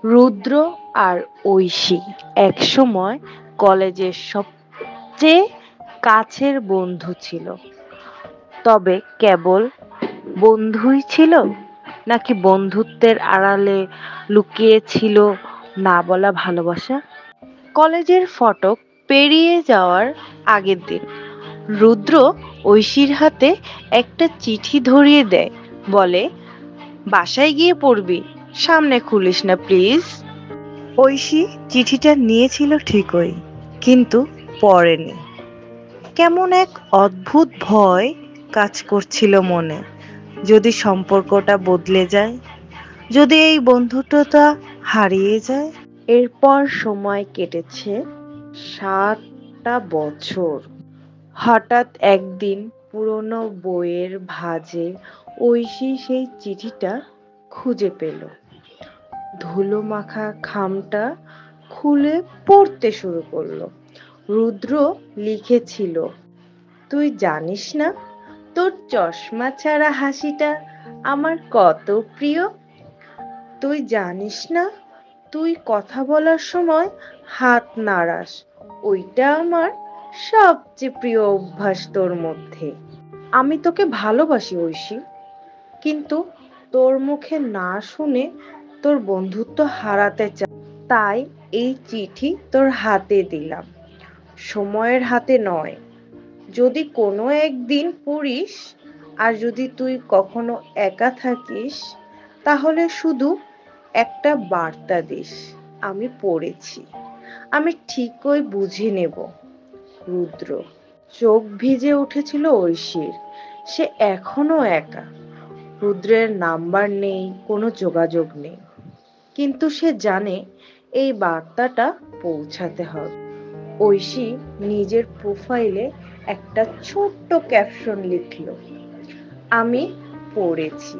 রুদ্র আর ঐশী একসময় কলেজের সবচেয়ে কাছের বন্ধু ছিল। তবে কেবল বন্ধুই ছিল, নাকি বন্ধুত্বের আড়ালে লুকিয়ে ছিল না বলা ভালোবাসা? কলেজের ফটক পেরিয়ে যাওয়ার আগের দিন রুদ্র ঐশীর হাতে একটা চিঠি ধরিয়ে দেয়, বলে, বাসায় গিয়ে পড়বি, সামনে খুলিস না প্লিজ। ঐশী চিঠিটা নিয়েছিল ঠিকই, কিন্তু পড়েনি। কেমন এক অদ্ভুত ভয় কাজ করছিল মনে। যদি সম্পর্কটা বদলে যায়, যদি এই বন্ধুত্বটা হারিয়ে যায়। এরপর সময় কেটেছে 7টা বছর। হঠাৎ একদিন পুরনো বইয়ের ভাঁজে ঐশী সেই চিঠিটা খুঁজে পেল। ধুলো মাখা খামটা খুলে পড়তে শুরু করলো। রুদ্র লিখেছিল, তুই জানিস না তোর চশমা ছাড়া হাসিটা আমার কত প্রিয়। তুই জানিস না তুই কথা বলার সময় হাত নাড়াস, ওইটা আমার সবচেয়ে প্রিয় অভ্যাস তোর মধ্যে। আমি তোকে ভালোবাসি ঐশী, কিন্তু তোর মুখে না শুনে তোর বন্ধুত্ব হারাতে চাই। তাই এই চিঠি তোর হাতে দিলাম, সময়ের হাতে নয়। যদি কোনো একদিন পড়িস, আর যদি তুই কখনো একা থাকিস, তাহলে শুধু একটা বার্তা দিস, আমি পড়েছি, আমি ঠিকই বুঝে নেব। রুদ্র। চোখ ভিজে উঠেছিল ঐশীর। সে এখনো একা। রুদ্রের নাম্বার নেই, কোনো যোগাযোগ নেই, কিন্তু সে জানে এই বার্তাটা পৌঁছাতে হবে। ঐশী নিজের প্রোফাইলে একটা ছোট্ট ক্যাপশন লিখল, আমি পড়েছি,